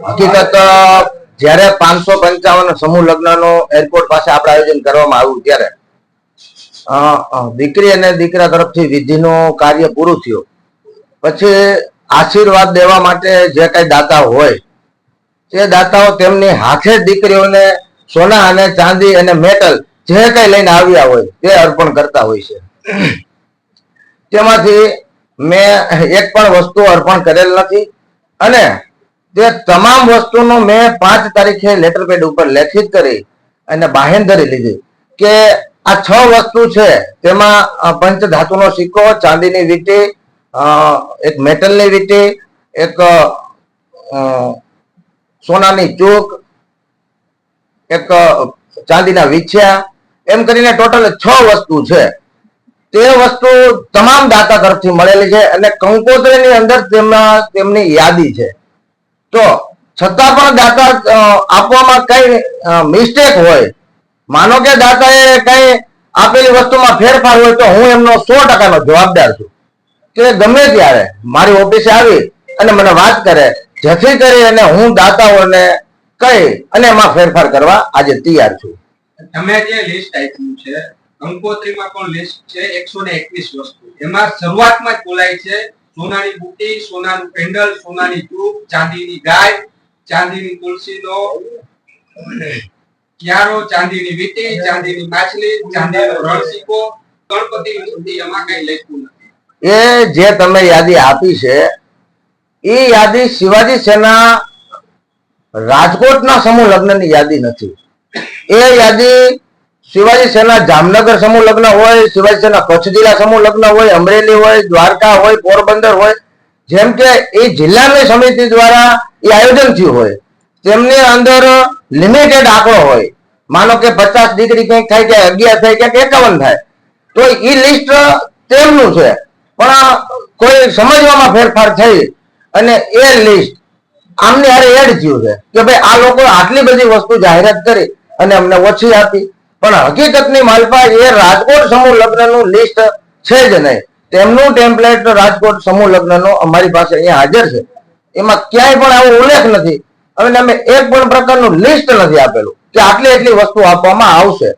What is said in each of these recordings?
હકીકત જ્યારે 555 સમૂહ લગ્નનો એરપોર્ટ પાસે આપણે આયોજન કરવામાં આવ્યું ત્યારે દીકરી અને દીકરા તરફથી વિધિનું કાર્ય પૂરું થયું પછી આશીર્વાદ દેવા માટે જે કઈ દાતા હોય તે દાતાઓ તેમની હાથે દીકરીઓને સોના અને ચાંદી અને મેટલ જે કઈ લઈને આવ્યા હોય તે અર્પણ કરતા હોય છે. તેમાંથી મેં એક પણ વસ્તુ અર્પણ કરેલ નથી અને તે તમામ વસ્તુનું મેં 5 તારીખે લેટર પેડ ઉપર લેખિત કરી અને બાહેંધરી લીધી કે આ 6 વસ્તુ છે તેમાં પંચ ધાતુનો સિક્કો, ચાંદીની વીંટી, એક મેટલની વીંટી, એક સોનાની ચૂક, એક ચાંદીના વીછ્યા, એમ કરીને ટોટલ 6 વસ્તુ છે. તે વસ્તુ તમામ દાતા તરફથી મળેલી છે અને કંકોત્રીની અંદર તેમની યાદી છે. તો છતાં પણ દાતા આપવામાં કઈ મિસ્ટેક હોય, માનો કે દાતાએ કઈ આપેલી વસ્તુમાં ફેરફાર હોય તો હું એમનો 100% જવાબદાર છું કે ગમે ત્યારે મારી ઓફિસે આવી અને મને વાત કરે, જેથી કરી અને હું દાતાઓને કહી અને એમાં ફેરફાર કરવા આજે તૈયાર છું. તમે જે લિસ્ટ આપ્યું છે કંકોત્રીમાં પણ લિસ્ટ છે 121 વસ્તુ. એમાં શરૂઆતમાં જ બોલાય છે સોનાની બુટ્ટી, સોનાનું પેન્ડલ, સોનાની ચૂક, ચાંદીની ગાય, ચાંદીની તુલસીનો ક્યારો, ચાંદીની વીંટી, ચાંદીની માછલી, ચાંદીનો રણસિક્કો, ગણપતિ સુધી એમાં કઈ લખ્યું નથી. એ જે તમે યાદી આપી છે એ યાદી શિવાજી સેના રાજકોટના સમૂહ લગ્નની યાદી નથી. એ યાદી શિવાજી સેના જામનગર સમૂહ લગ્ન હોય, શિવાજી સેના કચ્છ જિલ્લા સમૂહ લગ્ન હોય, અમરેલી હોય, દ્વારકા હોય, પોરબંદર હોય, જેમ કે એ જિલ્લાની સમિતિ દ્વારા એ આયોજન થયું હોય તેમની અંદર લિમિટેડ આંકડો હોય. માનો કે 50 દીકરી કંઈક થાય કે 11 થાય કે 51 થાય તો એ લિસ્ટ તેમનું છે, પણ કોઈ સમજવામાં ફેરફાર થઈ અને એ લિસ્ટ આમને હારે એડ થયું છે કે ભાઈ આ લોકો આટલી બધી વસ્તુ જાહેરાત કરી અને અમને ઓછી આપી. પણ હકીકતની માલપા એ રાજકોટ સમૂહ લગ્નનું લિસ્ટ છે જ નહીં. તેમનું ટેમ્પલેટ રાજકોટ સમૂહ લગ્નનો અમારી પાસે અહીંયા હાજર છે, એમાં ક્યાંય પણ આવો ઉલ્લેખ નથી અને અમે એક પણ પ્રકારનું લિસ્ટ નથી આપેલું કે આટલી એટલી વસ્તુ આપવામાં આવશે.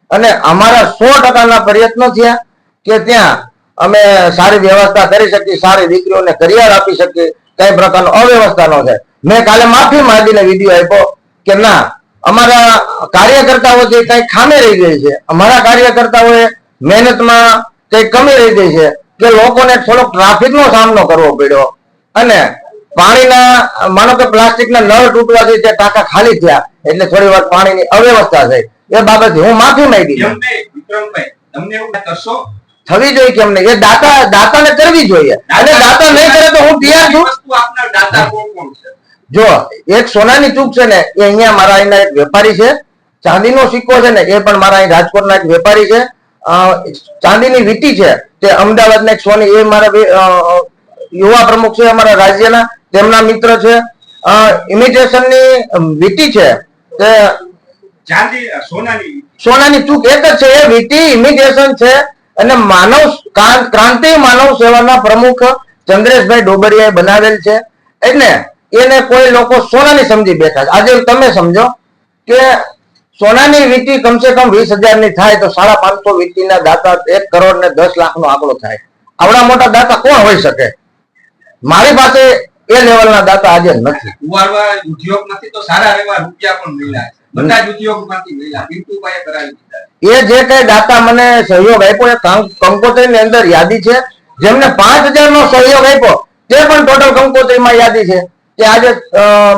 અને અમારા 100%ના પ્રયત્નો થયા કે ત્યાં અમે સારી વ્યવસ્થા કરી શકીએ, સારી દીકરીઓને કરિયર આપી શકીએ, કઈ પ્રકારનો અવ્યવસ્થા ન થાય. મેં કાલે માફી માંગીને વિડીયો આપ્યો કે ના, અમારા કાર્યકર્તાઓ જે કઈ ખામી રહી ગઈ છે, અમારા કાર્યકર્તાઓએ મહેનતમાં કઈ કમી રહી ગઈ છે કે લોકોને થોડોક ટ્રાફિકનો સામનો કરવો પડ્યો અને પાણીના માનો કે પ્લાસ્ટિકના નળ તૂટવાથી તે ટાંકા ખાલી થયા એટલે થોડી વાર પાણીની અવ્યવસ્થા થઈ. એ બાબતે હું માફી માંગી. વિક્રમભાઈ, તમને એવું કરશો થવી જોઈએ કેમ નહીં? એ દાતાને કરવી જોઈએ અને દાતા નહીં કરે તો હું તૈયાર છું. વસ્તુ આપનાર દાતા કોણ છે? જો એક સોનાની ચૂક છે ને એ અહીંયા મારા અહીંના એક વેપારી છે, ચાંદીનો સિક્કો છે ને એ પણ મારા અહીં રાજકોટના એક વેપારી છે, ચાંદીની વીંટી છે તે અમદાવાદના એક સોની એ મારા યુવા પ્રમુખ છે અમારા રાજ્યના, તેમના મિત્ર છે. ઇમિટેશનની વીંટી છે તે ચાંદી સોનાની ચૂક એક જ છે. એ વીંટી ઇમિટેશન છે અને માનવ ક્રાંતિ માનવ સેવાના પ્રમુખ ચંદ્રેશભાઈ ડોબરિયાએ બનાવેલ છે. એટલે એને કોઈ લોકો સોનાની સમજી બેઠા છે. આજે તમે સમજો કે સોનાની વીંટી કમસે કમ 20,000 ની થાય તો 550 વીંટીના દાતા 1 કરોડ ને 10 લાખનો આંકડો થાય. આવડા મોટા દાતા કોણ હોઈ શકે? મારી પાસે એ લેવલના દાતા આજે નથી. ઉવારવા ઉદ્યોગ નથી તો સારા એવા રૂપિયા પણ મળ્યા છે. બધા જ ઉદ્યોગમાંથી મળ્યા. પિન્ટુભાઈએ કરાવી દીધા. એ જે કઈ દાતા મને સહયોગ આપ્યો એ કંકોત્રીની અંદર યાદી છે. જેમને 5,000 નો સહયોગ આપ્યો તે પણ ટોટલ કંકોત્રીમાં યાદી છે કે આજે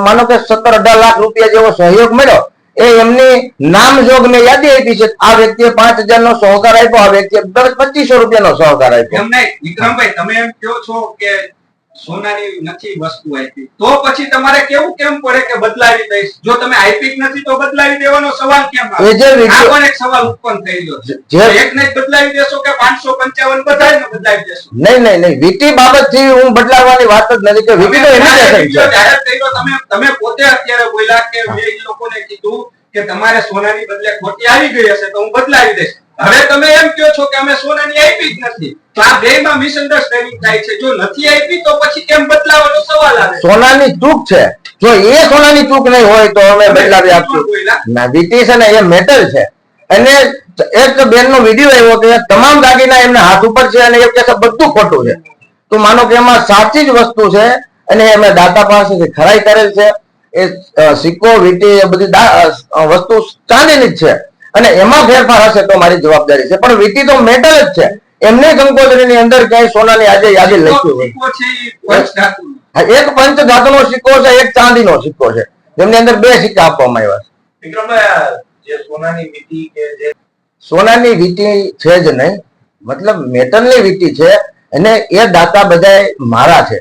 માનો કે 17-18 લાખ રૂપિયા જેવો સહયોગ મળ્યો એ એમની નામજોગ મેં યાદી આપી છે. આ વ્યક્તિએ 5,000 નો સહકાર આપ્યો, આ વ્યક્તિએ 2,500 રૂપિયાનો સહકાર આપ્યો. એમ નહીં વિક્રમભાઈ, તમે એમ કહો છો કે સોનાની નથી વસ્તુ આપી તો પછી તમારે કેવું કેમ પડે કે બદલાવી દઈશ? જો તમે આપી નથી તો બદલાવી દેવાનો સવાલ કેમ આવે? આ પણ એક સવાલ ઉત્પન્ન થઈ ગયો છે. એકને જ બદલાવી દેશો કે 555 બધાને બદલાવી દેશો? નહીં, વીંટી બાબતથી હું બદલાવવાની વાત જ નથી કે વીંટી તો ઇમિટેશન છે. જાહેર કર્યો તમે પોતે અત્યારે બોલ્યા કે મેં એ લોકોને કીધું કે તમારે સોનાની બદલે ખોટી આવી ગઈ હશે તો હું બદલાવી દઈશ. હવે તમે એમ કહો છો કે અમે સોનાની આપી જ નથી, તો આ બેમાં મિસઅન્ડરસ્ટેન્ડિંગ થાય છે. જો નથી આપી તો પછી કેમ બદલાવાનો સવાલ આવે? સોનાની ચૂક છે. જો એ સોનાની ચૂક નહીં હોય તો અમે બદલાવી આપશું ના. વીટી છે ને એ મેટલ છે. અને એક બેન નો વિડીયો આવ્યો કે તમામ દાગીના એમના હાથ ઉપર છે અને એ કહે છે બધું ખોટું છે. તો માનો કે એમાં સાચી જ વસ્તુ છે અને અમે દાતા પાસેથી ખરાઈ કરેલ છે. એ સિક્કો વીટી એ બધી વસ્તુ ચાંદીની જ છે અને એમાં ફેરફાર હશે તો મારી જવાબદારી છે. પણ વીટી તો મેટલ જ છે. એમને કંકોત્રીની અંદર ક્યાંય સોનાની આજે યાદી લખ્યું હોય. સિક્કો છે ઈ પંચધાતુનો. એક પંચ ધાતુનો સિક્કો છે, એક ચાંદીનો સિક્કો છે, જેમની અંદર 2 સિક્કા આપવામાં આવ્યા છે. વિક્રમભાઈ, જે સોનાની વીંટી કે જે સોનાની વીંટી છે જ નહીં, મતલબ મેટલની વીંટી છે અને એ દાતા બધાય મારા છે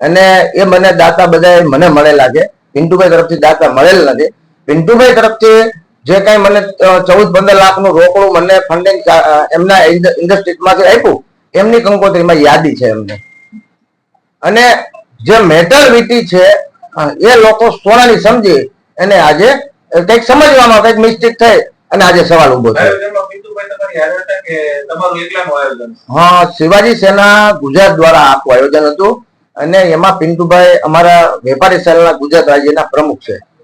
અને એ મને દાતા બધાય મને મળેલા છે. પિન્ટુભાઈ તરફથી દાતા મળેલ નથી. પિન્ટુભાઈ તરફથી જે કઈ મને 14-15 લાખનું રોકડું મને ફંડિંગ એમના ઇન્ડસ્ટ્રીઝમાંથી આપ્યું, એમની કંકોત્રીમાં યાદી છે એમને. અને જે મેટલ વીંટી છે એ લોકો સોનાની સમજી અને આજે કંઈક સમજવામાં કંઈક મિસ્ટેક થઈ અને આજે સવાલ ઉભો થયો. આયોજનમાં પિન્ટુભાઈ તમારી હારે હતા કે તમારું એકલાનું આયોજન? હા, શિવાજી સેના ગુજરાત દ્વારા આખું આયોજન હતું અને એમાં પિન્ટુભાઈ અમારા વેપારી સેલના ગુજરાત રાજ્યના પ્રમુખ છે.